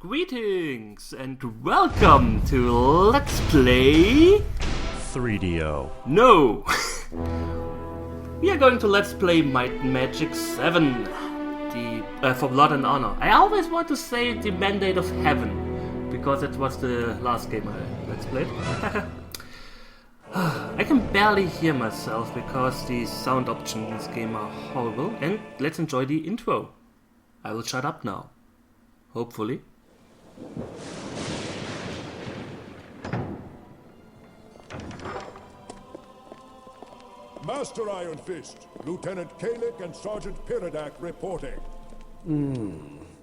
Greetings and welcome to Let's Play 3DO. No! We are going to Let's Play Might and Magic 7 for Blood and Honor. I always want to say the Mandate of Heaven, because it was the last game I Let's Played. I can barely hear myself because the sound options in this game are horrible, and let's enjoy the intro. I will shut up now. Hopefully. Master Iron Fist, Lieutenant Kalik and Sergeant Piridak reporting.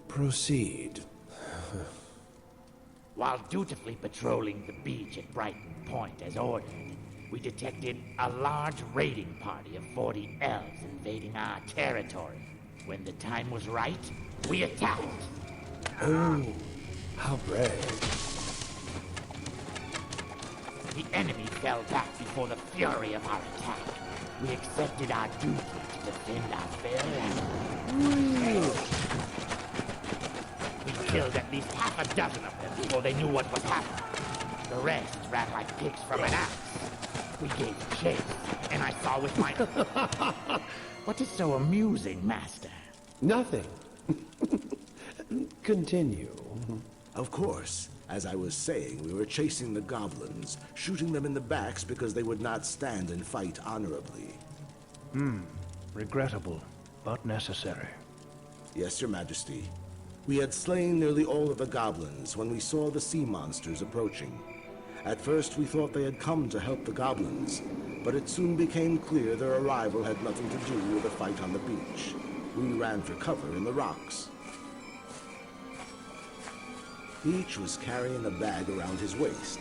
Proceed. While dutifully patrolling the beach at Brighton Point as ordered, we detected a large raiding party of 40 elves invading our territory. When the time was right, we attacked. Oh, how brave. The enemy fell back before the fury of our attack. We accepted our duty to defend our fair land. We killed at least half a dozen of them before they knew what was happening. The rest ran like pigs from an axe. We gave chase, and I saw with my... What is so amusing, Master? Nothing. Continue. Of course. As I was saying, we were chasing the goblins, shooting them in the backs because they would not stand and fight honorably. Regrettable, but necessary. Yes, Your Majesty. We had slain nearly all of the goblins when we saw the sea monsters approaching. At first, we thought they had come to help the goblins, but it soon became clear their arrival had nothing to do with the fight on the beach. We ran for cover in the rocks. Each was carrying a bag around his waist,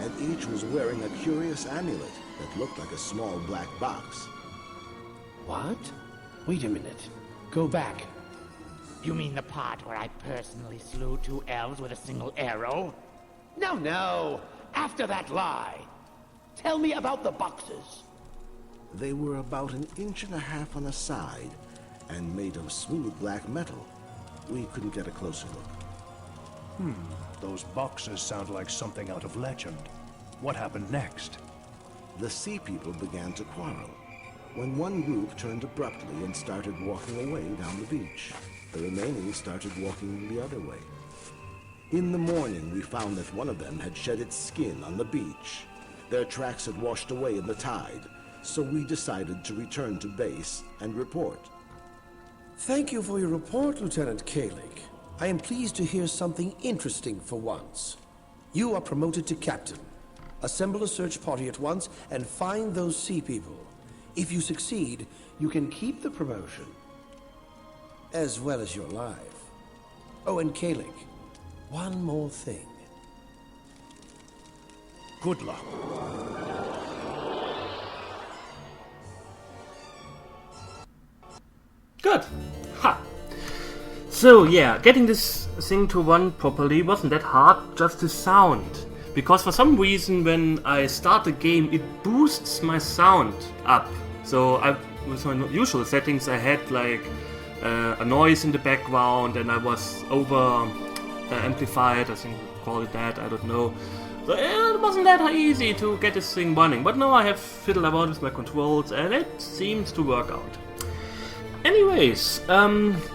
and each was wearing a curious amulet that looked like a small black box. What? Wait a minute. Go back. You mean the part where I personally slew 2 elves with a single arrow? No. After that lie. Tell me about the boxes. They were about 1.5 inches on the side and made of smooth black metal. We couldn't get a closer look. Those boxes sound like something out of legend. What happened next? The sea people began to quarrel, when one group turned abruptly and started walking away down the beach. The remaining started walking the other way. In the morning, we found that one of them had shed its skin on the beach. Their tracks had washed away in the tide, so we decided to return to base and report. Thank you for your report, Lieutenant Kalik. I am pleased to hear something interesting for once. You are promoted to captain. Assemble a search party at once and find those sea people. If you succeed, you can keep the promotion, as well as your life. Oh, and Kalik, one more thing. Good luck. Good. Ha! So yeah, getting this thing to run properly wasn't that hard, just the sound. Because for some reason when I start the game it boosts my sound up. So with my usual settings I had like a noise in the background and I was over amplified, I think we call it that, I don't know. So it wasn't that easy to get this thing running. But now I have fiddled about with my controls and it seems to work out. Anyways,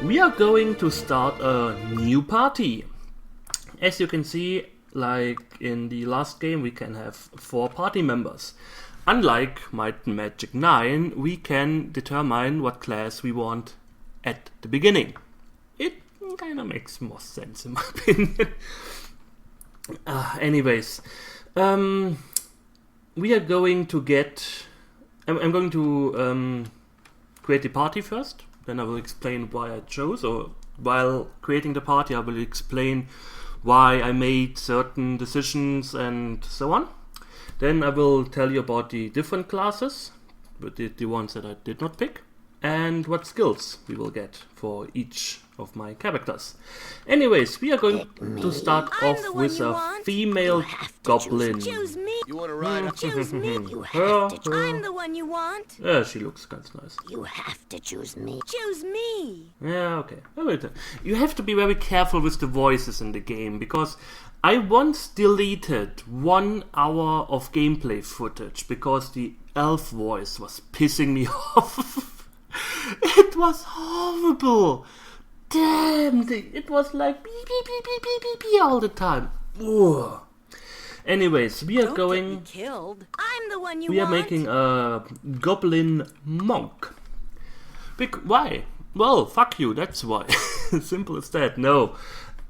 we are going to start a new party. As you can see, like in the last game, we can have 4 party members. Unlike Might and Magic 9, we can determine what class we want at the beginning. It kind of makes more sense in my opinion. Anyways, we are going to get... I'm going to... create the party first, then I will explain why I chose, or while creating the party I will explain why I made certain decisions and so on. Then I will tell you about the different classes, but the ones that I did not pick. and what skills we will get for each of my characters. Anyways, we are going to start off with a female goblin. Choose me. You want to ride? Choose me. You Her, have to. I'm the one you want. Yeah, she looks kind of nice. You have to choose me. Choose me. Yeah, okay. You have to be very careful with the voices in the game, because I once deleted 1 hour of gameplay footage because the elf voice was pissing me off. It was horrible. Damn, it was like beep, beep, beep, beep, beep, beep, beep all the time. Ugh. Anyways, we are Don't going... get me killed. I'm the one you We are want. making a goblin monk. Why? Well, fuck you, that's why. Simple as that. No.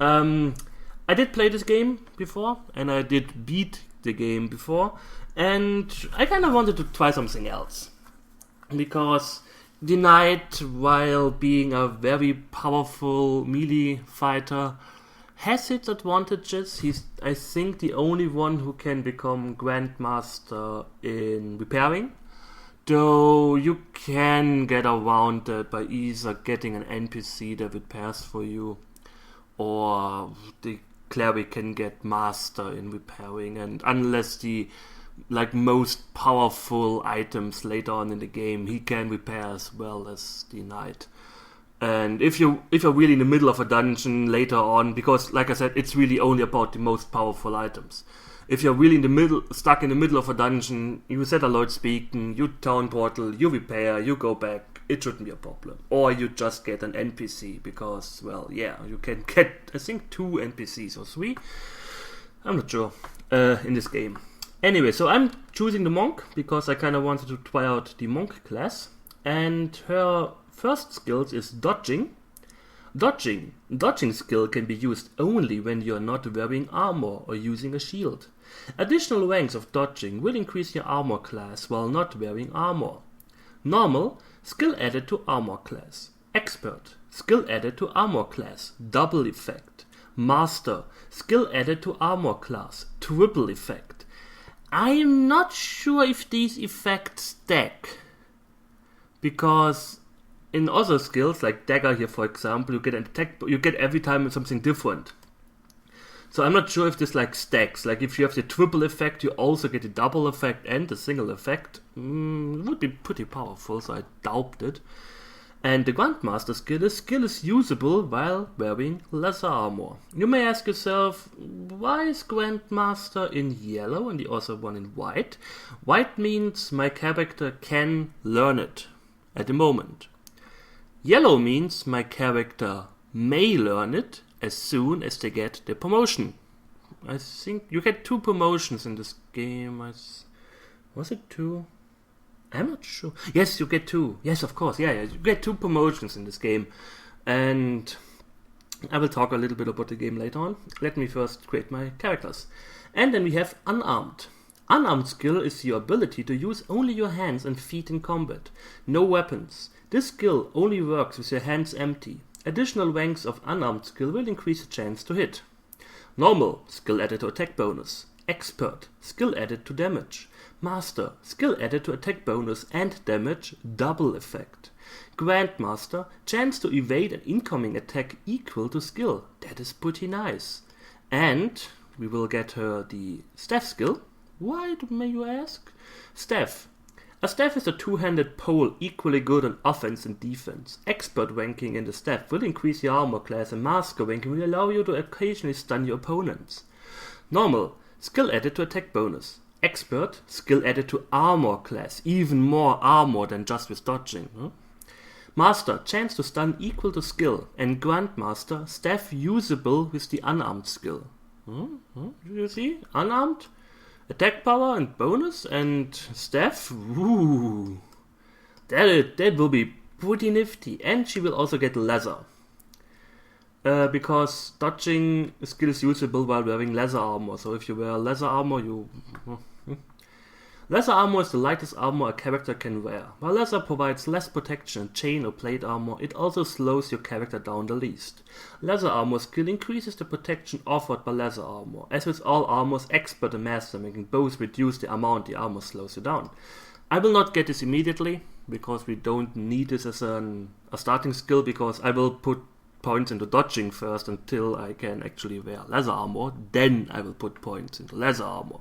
I did play this game before, and I did beat the game before, and I kind of wanted to try something else. Because the knight, while being a very powerful melee fighter, has its advantages. He's, I think, the only one who can become Grandmaster in repairing. Though you can get around that by either getting an NPC that repairs for you, or the cleric can get Master in repairing, and unless the most powerful items later on in the game, he can repair as well as the knight. And if you're really in the middle of a dungeon later on, because like I said, it's really only about the most powerful items. If you're really stuck in the middle of a dungeon, you set a Lord speaking, you town portal, you repair, you go back, it shouldn't be a problem. Or you just get an NPC, because, well, yeah, you can get, I think, 2 NPCs or 3. I'm not sure, in this game. Anyway, so I'm choosing the monk, because I kind of wanted to try out the monk class. And her first skill is dodging. Dodging skill can be used only when you are not wearing armor or using a shield. Additional ranks of dodging will increase your armor class while not wearing armor. Normal, skill added to armor class. Expert, skill added to armor class, double effect. Master, skill added to armor class, triple effect. I'm not sure if these effects stack, because in other skills, like dagger here for example, you get an attack, you get every time something different. So I'm not sure if this stacks. Like if you have the triple effect, you also get the double effect and the single effect. It would be pretty powerful, so I doubt it. And the Grandmaster skill is usable while wearing lesser armor. You may ask yourself, why is Grandmaster in yellow and the other one in white? White means my character can learn it at the moment. Yellow means my character may learn it as soon as they get the promotion. I think you get 2 promotions in this game. Was it 2? I'm not sure. Yes, you get 2. Yes, of course. Yeah, you get 2 promotions in this game. And I will talk a little bit about the game later on. Let me first create my characters. And then we have unarmed. Unarmed skill is your ability to use only your hands and feet in combat. No weapons. This skill only works with your hands empty. Additional ranks of unarmed skill will increase the chance to hit. Normal, skill added to attack bonus. Expert, skill added to damage. Master, skill added to attack bonus and damage, double effect. Grandmaster, chance to evade an incoming attack equal to skill. That is pretty nice. And we will get her the staff skill. Why, may you ask? Staff. A staff is a 2-handed pole equally good on offense and defense. Expert ranking in the staff will increase your armor class, and Master ranking will allow you to occasionally stun your opponents. Normal, skill added to attack bonus. Expert, skill added to armor class, even more armor than just with dodging. Master, chance to stun equal to skill, and Grandmaster, staff usable with the unarmed skill. You see? Unarmed? Attack power and bonus and staff? Ooh. That will be pretty nifty. And she will also get leather. Because dodging skill is usable while wearing leather armor. So if you wear leather armor, Leather armor is the lightest armor a character can wear. While leather provides less protection than chain or plate armor, it also slows your character down the least. Leather armor skill increases the protection offered by leather armor. As with all armors, expert and master making both reduce the amount the armor slows you down. I will not get this immediately, because we don't need this as a starting skill, because I will put points into dodging first until I can actually wear leather armor. Then I will put points into leather armor.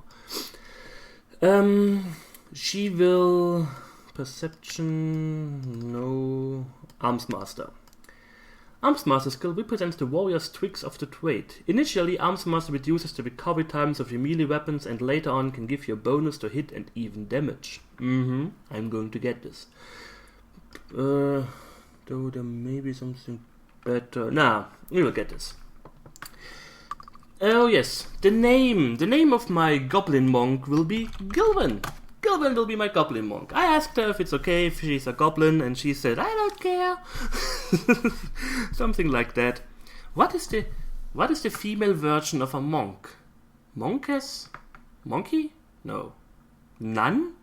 She will... Perception... No... Arms Master. Arms Master skill represents the warrior's tricks of the trade. Initially, Arms Master reduces the recovery times of your melee weapons and later on can give you a bonus to hit and even damage. I'm going to get this. Though there may be something better. Nah, we will get this. Oh yes, the name of my goblin monk will be Gilvin. Gilvin will be my goblin monk. I asked her if it's okay if she's a goblin, and she said, I don't care. Something like that. What is the female version of a monk? Monkess? Monkey? No. Nun?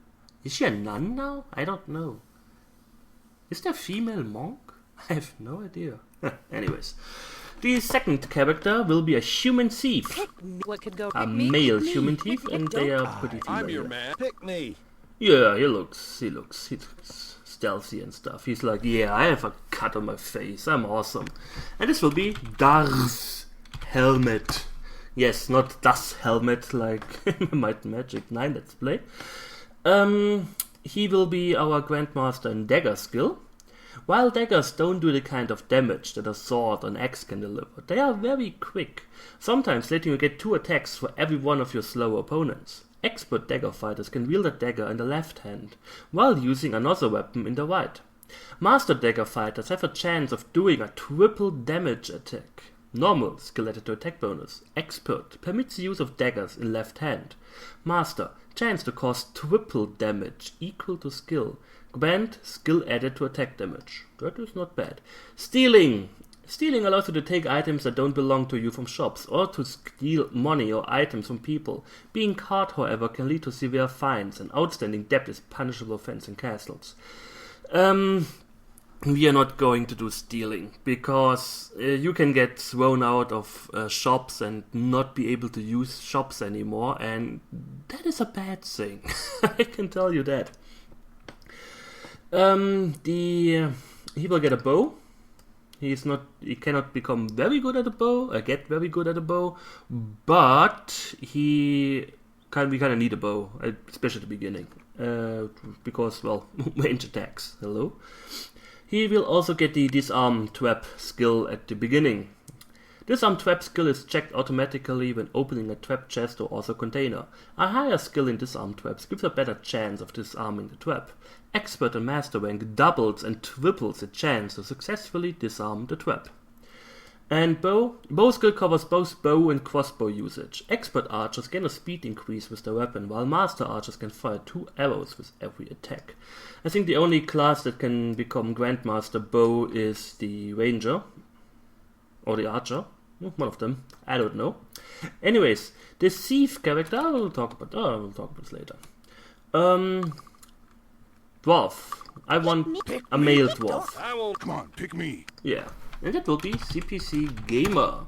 Is she a nun now? I don't know. Is there a female monk? I have no idea. Anyways. The second character will be a human thief. A male human thief, and they are pretty female. I'm your man. Pick me. Yeah, he looks stealthy and stuff. He's like, yeah, I have a cut on my face. I'm awesome. And this will be Dar's helmet. Yes, not Das helmet like in Might and Magic 9 Let's Play. He will be our Grandmaster in Dagger skill. While daggers don't do the kind of damage that a sword or an axe can deliver, they are very quick, sometimes letting you get 2 attacks for every one of your slower opponents. Expert dagger fighters can wield a dagger in the left hand, while using another weapon in the right. Master dagger fighters have a chance of doing a triple damage attack. Normal, skill added to attack bonus. Expert permits the use of daggers in left hand. Master, chance to cause triple damage equal to skill. Grand, skill added to attack damage. That is not bad. Stealing. Stealing allows you to take items that don't belong to you from shops, or to steal money or items from people. Being caught, however, can lead to severe fines, and outstanding debt is a punishable offense in castles. We are not going to do stealing, because you can get thrown out of shops and not be able to use shops anymore, and that is a bad thing. I can tell you that. He will get a bow. He cannot become very good at a bow, get very good at a bow, but we kind of need a bow, especially at the beginning, because, well, range attacks, hello. He will also get the disarm trap skill at the beginning. Disarm trap skill is checked automatically when opening a trap chest or also container. A higher skill in disarm traps gives a better chance of disarming the trap. Expert and master rank doubles and triples the chance to successfully disarm the trap. And bow skill covers both bow and crossbow usage. Expert archers gain a speed increase with their weapon, while master archers can fire 2 arrows with every attack. I think the only class that can become Grandmaster bow is the ranger, or the archer. One of them. I don't know. Anyways, the thief character, we'll talk about this later. Dwarf. I want a male dwarf. I won't. Come on, pick me. Yeah. And that will be CPC Gamer.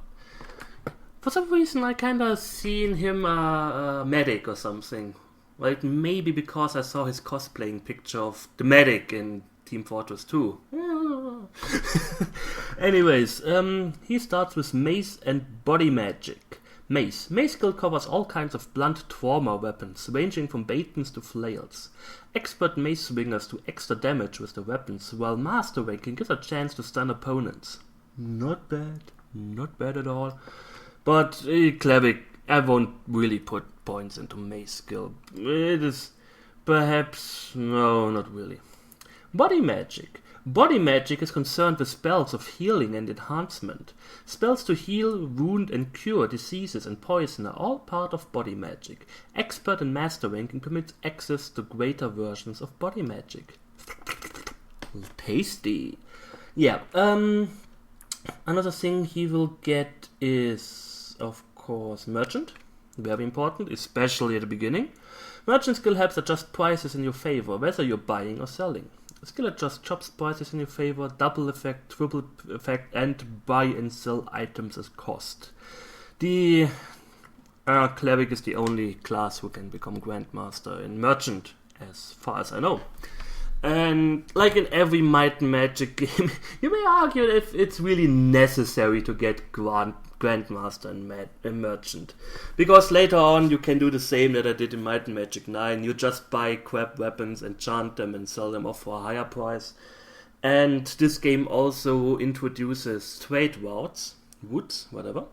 For some reason I kinda seen him a medic or something. Like maybe because I saw his cosplaying picture of the medic in Team Fortress 2. Anyways, he starts with mace and body magic. Mace. Mace skill covers all kinds of blunt trauma weapons, ranging from batons to flails. Expert mace swingers do extra damage with the weapons, while master ranking gives a chance to stun opponents. Not bad. Not bad at all. But cleric, I won't really put points into mace skill. It is perhaps... no, not really. Body magic. Body magic is concerned with spells of healing and enhancement. Spells to heal, wound and cure diseases and poison are all part of body magic. Expert and master ranking permits access to greater versions of body magic. Tasty. Yeah, another thing he will get is, of course, merchant. Very important, especially at the beginning. Merchant skill helps adjust prices in your favor, whether you're buying or selling. Skill adjust chops prices in your favor, double effect, triple effect, and buy and sell items as cost. The cleric is the only class who can become Grandmaster in Merchant as far as I know. And like in every Might and Magic game, you may argue if it's really necessary to get Grandmaster and Merchant. Because later on you can do the same that I did in Might and Magic 9. You just buy crap weapons, enchant them and sell them off for a higher price. And this game also introduces trade routes, whatever,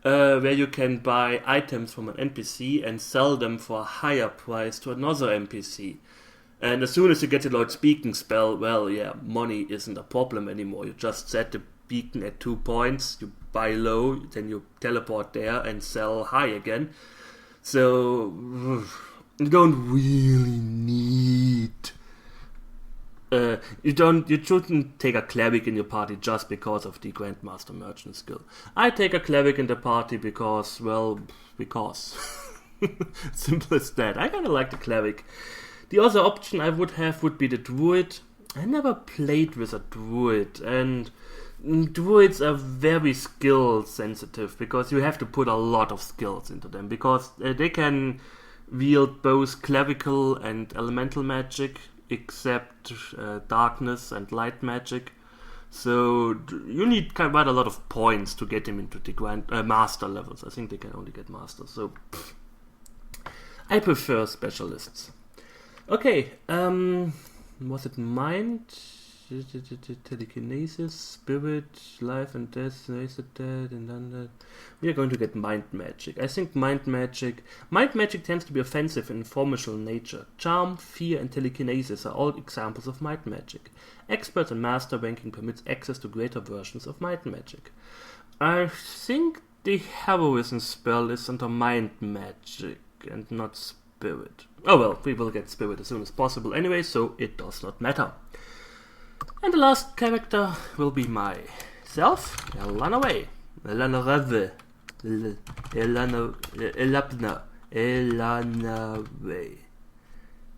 where you can buy items from an NPC and sell them for a higher price to another NPC. And as soon as you get the Lord Speaking spell, well, yeah, money isn't a problem anymore. You just set the beacon at 2 points, you buy low, then you teleport there and sell high again. So, you don't really need... you shouldn't take a cleric in your party just because of the Grandmaster Merchant skill. I take a cleric in the party because, well, because. Simple as that. I kinda like the cleric. The other option I would have would be the druid. I never played with a druid, and druids are very skill sensitive because you have to put a lot of skills into them, because they can wield both clerical and elemental magic, except darkness and light magic. So you need quite a lot of points to get him into the master levels. I think they can only get masters, so I prefer specialists. Okay, was it mind, telekinesis, spirit, life and death, dead, and then we are going to get mind magic. I think mind magic tends to be offensive in formation nature. Charm, fear, and telekinesis are all examples of mind magic. Expert and master ranking permits access to greater versions of mind magic. I think the heroism spell is under mind magic and not spirit. Oh well, we will get spirit as soon as possible anyway, so it does not matter. And the last character will be myself, Elanarae. Elanarae.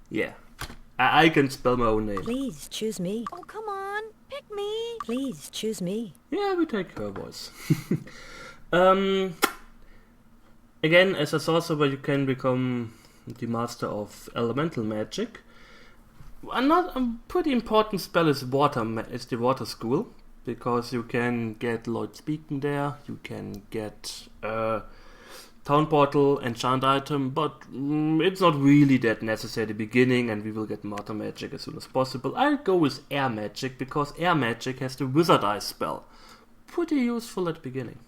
Yeah, I can spell my own name. Please choose me. Oh, come on. Pick me. Please choose me. Yeah, we take her voice. Again, as a sorcerer, you can become the master of elemental magic. A pretty important spell is the water school, because you can get Lord Speaking there, you can get town portal, enchant item, but it's not really that necessary at the beginning, and we will get water magic as soon as possible. I'll go with air magic, because air magic has the wizard eye spell. Pretty useful at the beginning.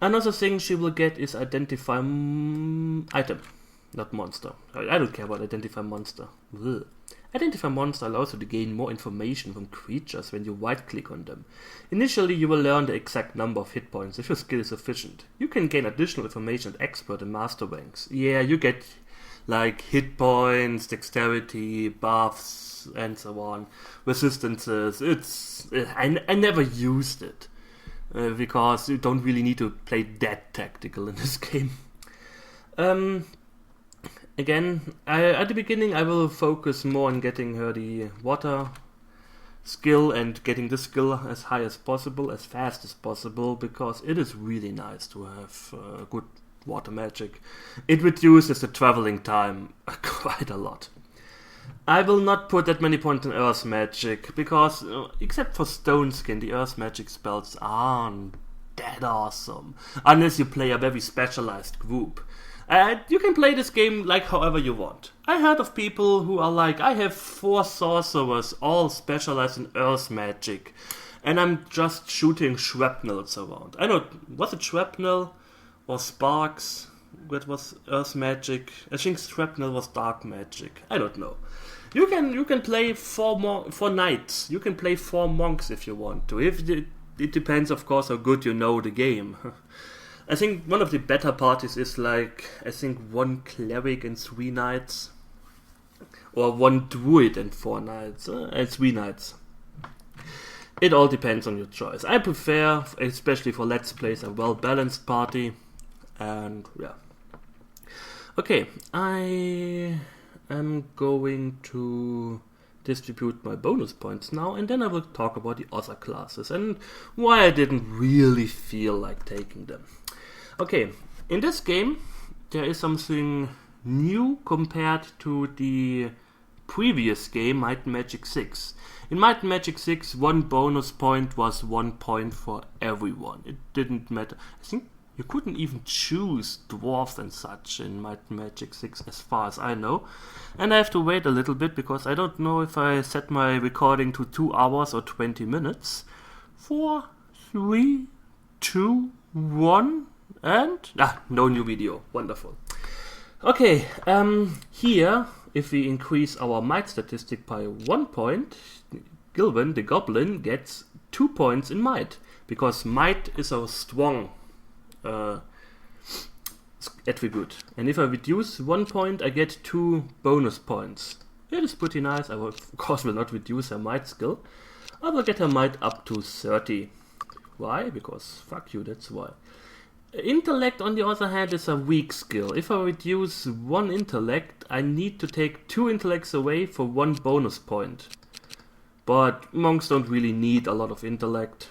Another thing she will get is identify item, not monster. I don't care about identify monster. Ugh. Identify monster allows you to gain more information from creatures when you right-click on them. Initially, you will learn the exact number of hit points if your skill is sufficient. You can gain additional information at expert and master ranks. Yeah, you get like hit points, dexterity, buffs, and so on, resistances. I never used it because you don't really need to play that tactical in this game. Again, at the beginning I will focus more on getting her the water skill and getting the skill as high as possible, as fast as possible, because it is really nice to have good water magic. It reduces the traveling time quite a lot. I will not put that many points in earth magic, because except for Stone Skin, the earth magic spells aren't that awesome, unless you play a very specialized group. You can play this game like however you want. I heard of people who are like, I have 4 sorcerers all specialized in earth magic, and I'm just shooting shrapnels around. I don't, was it shrapnel or sparks that was earth magic? I think shrapnel was dark magic. I don't know. You can play 4 knights. You can play 4 monks if you want to. It depends, of course, how good you know the game. I think one of the better parties is like, I think 1 cleric and 3 knights, or 1 druid and 4 knights, and 3 knights. It all depends on your choice. I prefer, especially for Let's Plays, a well-balanced party, and yeah. Okay, I am going to distribute my bonus points now, and then I will talk about the other classes and why I didn't really feel like taking them. Okay, in this game there is something new compared to the previous game, Might and Magic 6. In Might and Magic 6, one bonus point was 1 point for everyone. It didn't matter. I think you couldn't even choose dwarves and such in Might and Magic 6 as far as I know. And I have to wait a little bit because I don't know if I set my recording to 2 hours or 20 minutes. 4, 3, 2, 1 and... no new video. Wonderful. Okay, here, if we increase our might statistic by 1 point, Gilvin, the goblin, gets 2 points in might, because might is a strong attribute. And if I reduce 1 point, I get 2 bonus points. It is pretty nice. I will, of course will not reduce her might skill. I will get her might up to 30. Why? Because fuck you, that's why. Intellect, on the other hand, is a weak skill. If I reduce 1 intellect, I need to take 2 intellects away for 1 bonus point. But monks don't really need a lot of intellect.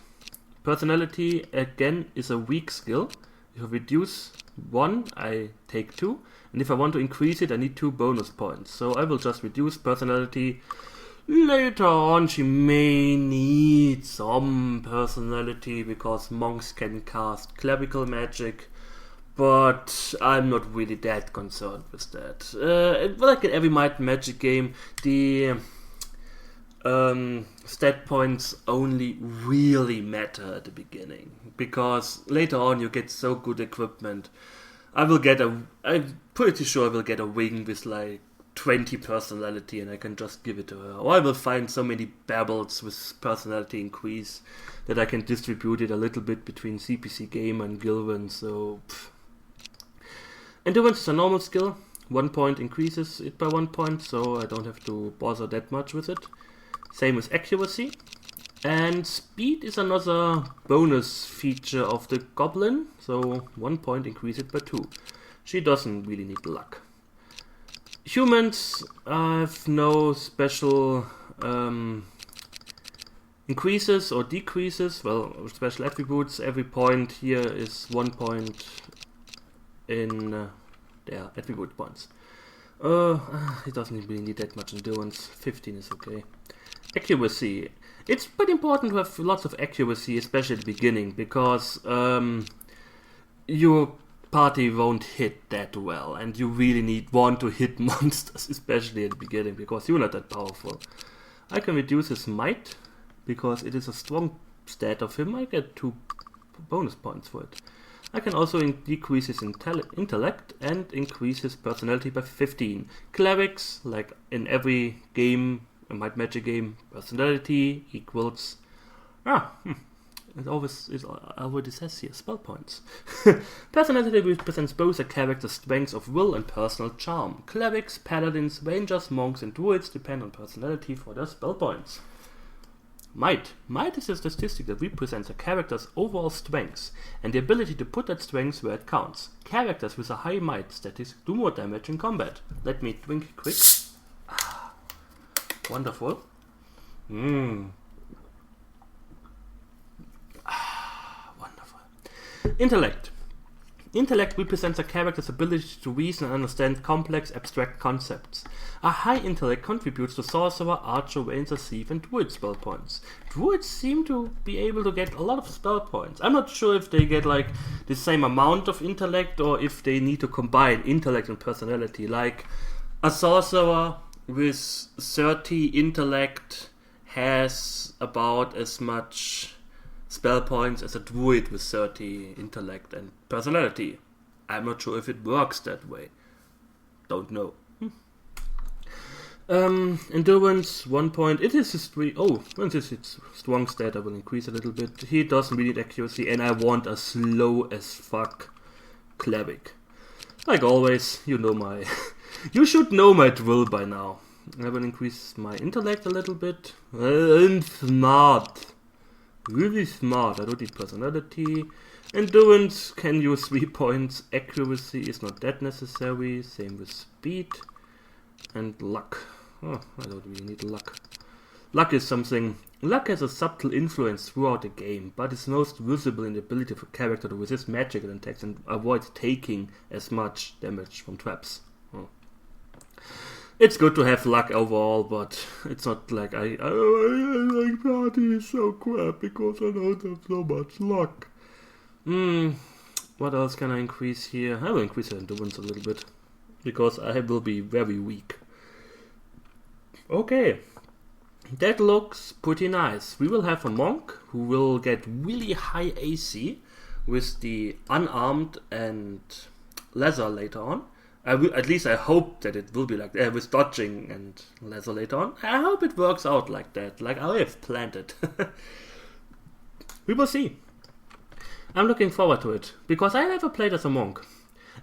Personality, again, is a weak skill. If I reduce 1, I take 2. And if I want to increase it, I need 2 bonus points. So I will just reduce personality. Later on, she may need some personality because monks can cast clerical magic, but I'm not really that concerned with that. Like in every Might and Magic game, the stat points only really matter at the beginning, because later on you get so good equipment. I'm pretty sure I will get a wing with like 20 personality and I can just give it to her. Or I will find so many babbles with personality increase that I can distribute it a little bit between CPC Game and Gilvin, so... Endurance is a normal skill. 1 point increases it by 1 point, so I don't have to bother that much with it. Same with accuracy. And speed is another bonus feature of the goblin, so 1 point increase it by 2. She doesn't really need luck. Humans have no special increases or decreases, well, special attributes. Every point here is 1 point in their attribute points. It doesn't really need that much endurance. 15 is okay. Accuracy. It's pretty important to have lots of accuracy, especially at the beginning, because your party won't hit that well, and you really want to hit monsters, especially at the beginning, because you're not that powerful. I can reduce his might, because it is a strong stat of him. I get 2 bonus points for it. I can also decrease his intellect and increase his personality by 15. Clerics, like in every game, a Might Magic game, personality equals... It already says here, spell points. Personality represents both a character's strengths of will and personal charm. Clerics, paladins, rangers, monks, and druids depend on personality for their spell points. Might. Might is a statistic that represents a character's overall strengths and the ability to put that strength where it counts. Characters with a high might statistic do more damage in combat. Let me drink quick. Wonderful. Intellect. Intellect represents a character's ability to reason and understand complex, abstract concepts. A high intellect contributes to sorcerer, archer, ranger, thief, and druid spell points. Druids seem to be able to get a lot of spell points. I'm not sure if they get like the same amount of intellect or if they need to combine intellect and personality. Like a sorcerer with 30 intellect has about as much spell points as a druid with 30 intellect and personality. I'm not sure if it works that way. Don't know. Endurance, 1 point. It is his once it's strong stat, I will increase a little bit. He doesn't really need accuracy, and I want a slow as fuck cleric. Like always, you should know my drill by now. I will increase my intellect a little bit. And smart. Really smart. I don't need personality. Endurance can use 3 points. Accuracy is not that necessary. Same with speed. And luck. I don't really need luck. Luck is something... Luck has a subtle influence throughout the game, but is most visible in the ability of a character to resist magical attacks and avoid taking as much damage from traps. It's good to have luck overall, but it's not like I like party is so crap because I don't have so much luck. What else can I increase here? I will increase the endurance a little bit because I will be very weak. Okay, that looks pretty nice. We will have a monk who will get really high AC with the unarmed and leather later on. At least I hope that it will be like that, with dodging and leather later on. I hope it works out like that, like I have planned it. We will see. I'm looking forward to it, because I never played as a monk.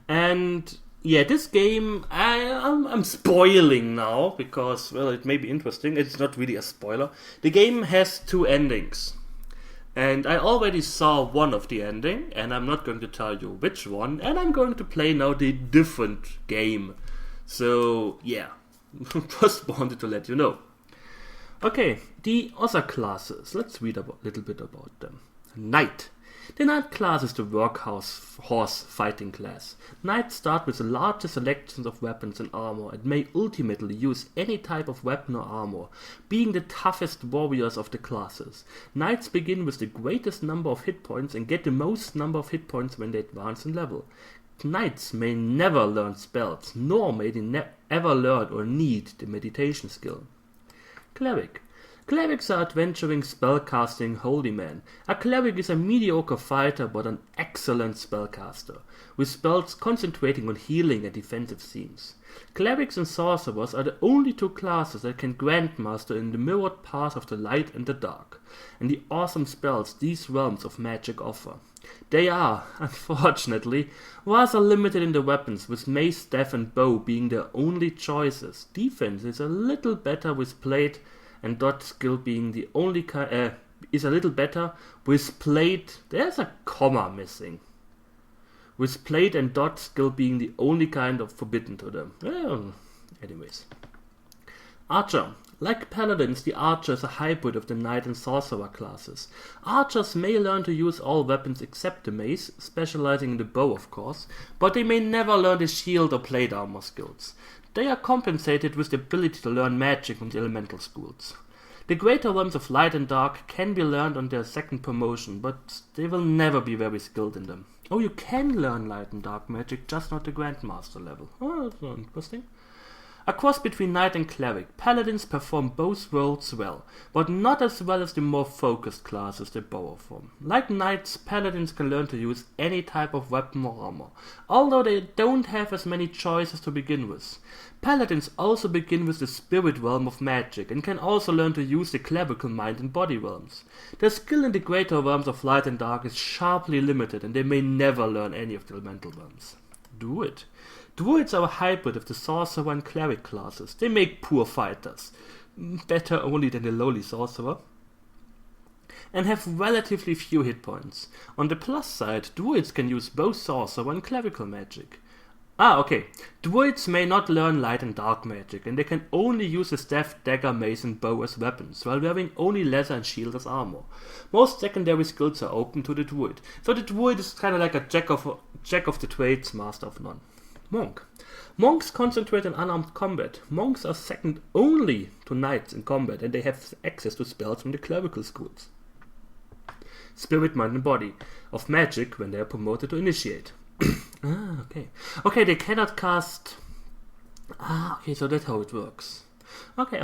And yeah, this game, I'm spoiling now, because, well, it may be interesting. It's not really a spoiler. The game has 2 endings. And I already saw one of the ending, and I'm not going to tell you which one, and I'm going to play now the different game. So, yeah, just wanted to let you know. Okay, the other classes. Let's read a little bit about them. Knight. The Knight class is the workhorse fighting class. Knights start with the largest selections of weapons and armor and may ultimately use any type of weapon or armor, being the toughest warriors of the classes. Knights begin with the greatest number of hit points and get the most number of hit points when they advance in level. Knights may never learn spells, nor may they ever learn or need the meditation skill. Cleric. Clerics are adventuring spellcasting holy men. A cleric is a mediocre fighter but an excellent spellcaster, with spells concentrating on healing and defensive themes. Clerics and sorcerers are the only 2 classes that can grandmaster in the mirrored paths of the light and the dark, and the awesome spells these realms of magic offer. They are, unfortunately, rather limited in the weapons, with mace, staff and bow being their only choices. Defense is a little better with blade and dodge skill being the only is a little better with blade. There's a comma missing. With blade and dodge skill being the only kind of forbidden to them. Well, anyways. Archer. Like paladins, the archer is a hybrid of the knight and sorcerer classes. Archers may learn to use all weapons except the mace, specializing in the bow of course, but they may never learn the shield or plate armor skills. They are compensated with the ability to learn magic from the elemental schools. The greater realms of light and dark can be learned on their second promotion, but they will never be very skilled in them. Oh, you can learn light and dark magic, just not the Grandmaster level. Oh, that's interesting. A cross between knight and cleric, paladins perform both roles well, but not as well as the more focused classes they borrow from. Like knights, paladins can learn to use any type of weapon or armor, although they don't have as many choices to begin with. Paladins also begin with the spirit realm of magic, and can also learn to use the clerical mind and body realms. Their skill in the greater realms of light and dark is sharply limited, and they may never learn any of the elemental realms. Druid. Druids are a hybrid of the sorcerer and cleric classes. They make poor fighters, better only than the lowly sorcerer, and have relatively few hit points. On the plus side, druids can use both sorcerer and clerical magic. Okay. Druids may not learn light and dark magic, and they can only use the staff, dagger, mace and bow as weapons, while wearing only leather and shield as armor. Most secondary skills are open to the druid, so the druid is kind of like a jack of the trades, master of none. Monk. Monks concentrate on unarmed combat. Monks are second only to knights in combat, and they have access to spells from the clerical schools. Spirit, mind and body of magic when they are promoted to initiate. Okay. Okay, they cannot cast... okay, so that's how it works. Okay.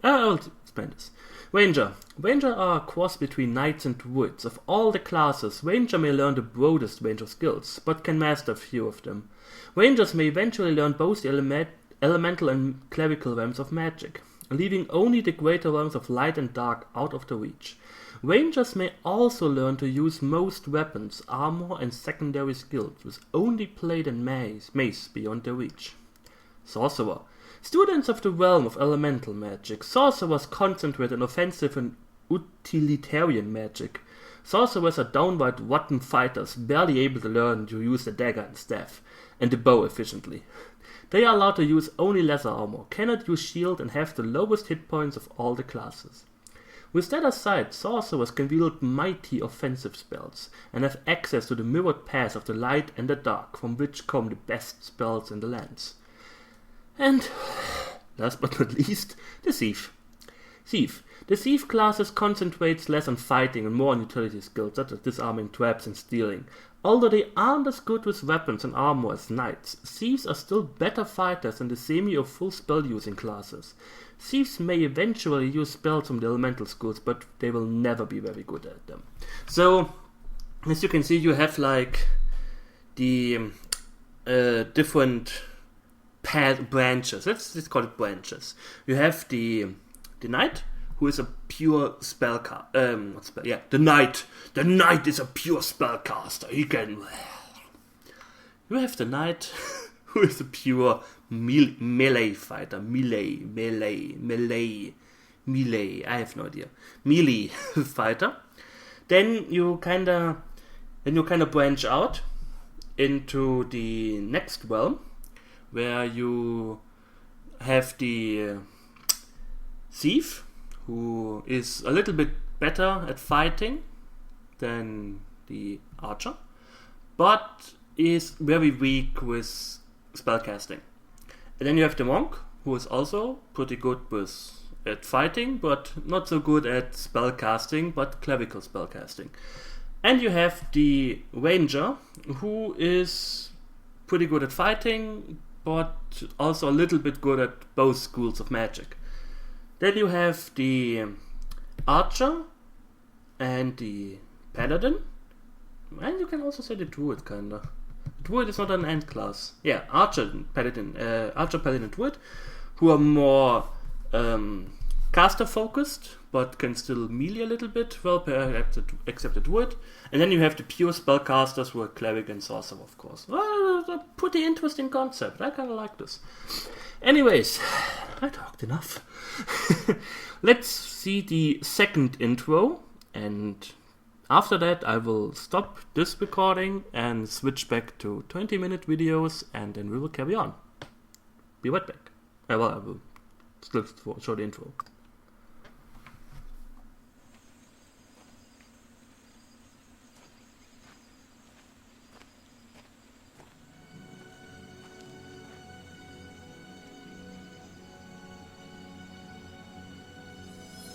I'll explain this. Ranger. Ranger are a cross between knights and druids. Of all the classes, Ranger may learn the broadest range of skills, but can master few of them. Rangers may eventually learn both the elemental and clerical realms of magic, leaving only the greater realms of light and dark out of the reach. Rangers may also learn to use most weapons, armor and secondary skills, with only blade and mace beyond their reach. Sorcerer. Students of the realm of elemental magic, sorcerers concentrate on offensive and utilitarian magic. Sorcerers are downright rotten fighters, barely able to learn to use the dagger and staff, and the bow efficiently. They are allowed to use only lesser armor, cannot use shield, and have the lowest hit points of all the classes. With that aside, sorcerers can wield mighty offensive spells, and have access to the mirrored paths of the light and the dark, from which come the best spells in the lands. And last but not least, the Thief. Thief. The Thief classes concentrates less on fighting and more on utility skills such as disarming traps and stealing. Although they aren't as good with weapons and armor as Knights, Thieves are still better fighters than the semi or full spell using classes. Thieves may eventually use spells from the elemental schools, but they will never be very good at them. So, as you can see, you have like the different branches. Let's call it branches. You have the Knight, who is a pure the Knight. The Knight is a pure spellcaster. He can. You have the Knight, who is a pure melee fighter. Melee. I have no idea. Melee fighter. Then you kinda branch out into the next realm, where you have the Thief, who is a little bit better at fighting than the Archer, but is very weak with spellcasting. And then you have the Monk, who is also pretty good at fighting, but not so good at spellcasting, but clerical spellcasting. And you have the Ranger, who is pretty good at fighting, but also a little bit good at both schools of magic. Then you have the Archer and the Paladin, and you can also say the Druid, kinda. The Druid is not an end class. Yeah, Archer, Paladin, Druid, who are more caster focused, but can still melee a little bit, well, except the Druid. And then you have the pure spellcasters, who are Cleric and Sorcerer, of course. Well, a pretty interesting concept. I kinda like this. Anyways, I talked enough. Let's see the second intro, and after that I will stop this recording and switch back to 20-minute videos, and then we will carry on. Be right back. I will still show the intro.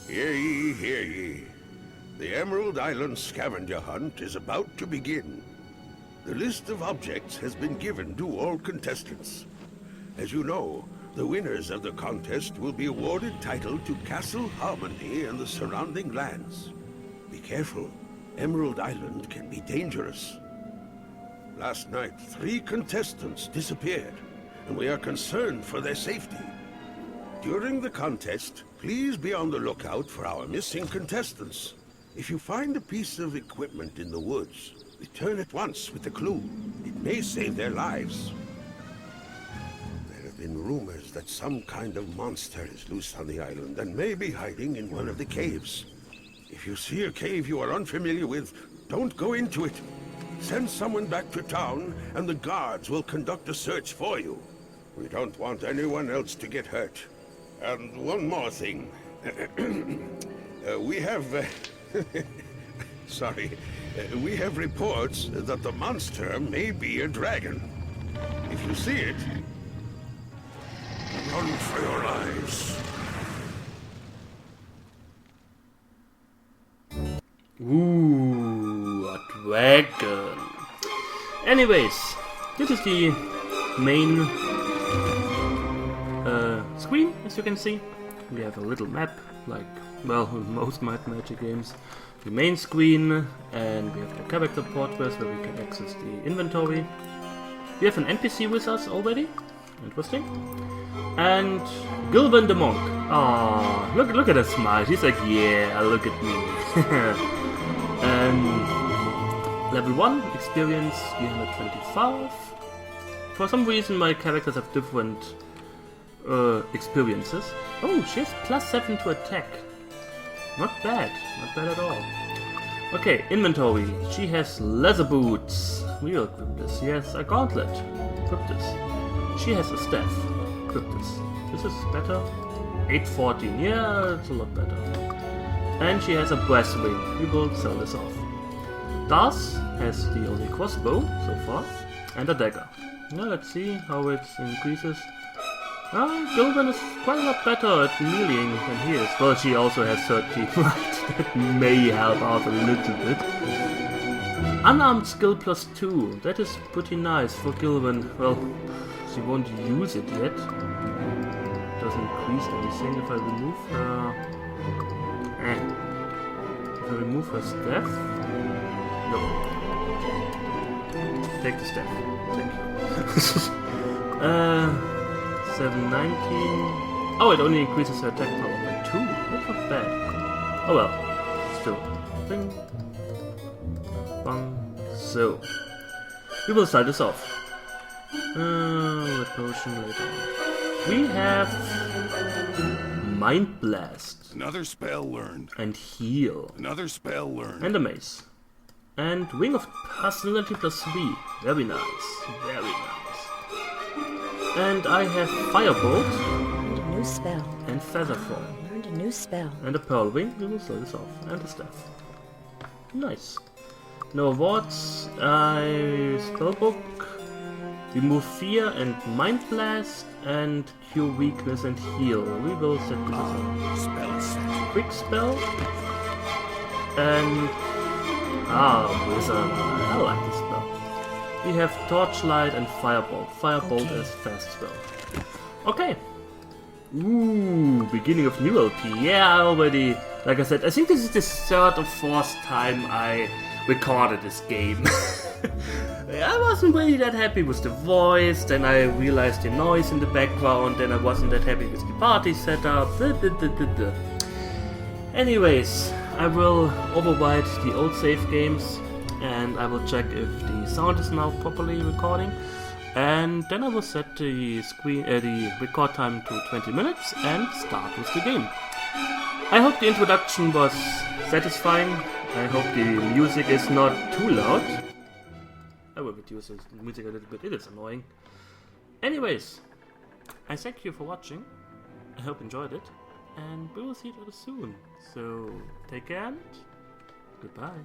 Hear ye, hear ye. The Emerald Island scavenger hunt is about to begin. The list of objects has been given to all contestants. As you know, the winners of the contest will be awarded title to Castle Harmony and the surrounding lands. Be careful. Emerald Island can be dangerous. Last night, 3 contestants disappeared, and we are concerned for their safety. During the contest, please be on the lookout for our missing contestants. If you find a piece of equipment in the woods, return at once with the clue. It may save their lives. There have been rumors that some kind of monster is loose on the island and may be hiding in one of the caves. If you see a cave you are unfamiliar with, don't go into it. Send someone back to town, and the guards will conduct a search for you. We don't want anyone else to get hurt. And one more thing. We have... Sorry. We have reports that the monster may be a dragon. If you see it, run for your lives. Ooh, a dragon. Anyways, this is the main screen, as you can see. We have a little map, like, well, most magic games. The main screen, and we have the character portraits where we can access the inventory. We have an NPC with us already. Interesting. And Gilvan the Monk. Ah, look at that smile. He's like, yeah, look at me. Level 1, experience 325. For some reason my characters have different experiences. Oh, she has +7 to attack. Not bad at all. Okay, inventory. She has leather boots. We'll equip this. She has a gauntlet. Equip this. She has a staff. Equip this. This is better. 814. Yeah, it's a lot better. And she has a brass ring. We will sell this off. Das has the only crossbow so far. And a dagger. Now let's see how it increases. Gilman is quite a lot better at meleeing than he is. Well, she also has 30 light. That may help out a little bit. Unarmed skill plus 2. That is pretty nice for Gilman. Well, she won't use it yet. Doesn't increase anything if I remove her. If I remove her staff. No. Take the staff. Thank you. 719. Oh, it only increases her attack power by 2. That's not bad. Oh well. Still. Bing. Bang. So. We will start this off. Red potion later on. We have Mind Blast. Another spell learned. And Heal. Another spell learned. And a Mace. And Wing of Personality plus 3. Very nice. Very nice. And I have Firebolt. Learned a new spell. And Featherfall. Learned a new spell. And a Pearl Wing. We will start this off. And a Staff. Nice. No awards. Spellbook. Remove Fear and Mind Blast. And Cure Weakness and Heal. We will set this up. Spell set. Quick Spell. And... Wizard. I like this spell. We have Torchlight and Firebolt. Firebolt is fast spell. Okay. Ooh, beginning of new LP. Yeah, I already... Like I said, I think this is the third or fourth time I recorded this game. I wasn't really that happy with the voice, then I realized the noise in the background, then I wasn't that happy with the party setup. Anyways, I will overwrite the old save games, and I will check if the sound is now properly recording, and then I will set the record time to 20 minutes and start with the game. I hope the introduction was satisfying. I hope the music is not too loud. I will reduce the music a little bit, it is annoying. Anyways, I thank you for watching. I hope you enjoyed it, and we will see each other soon. So, take care and goodbye.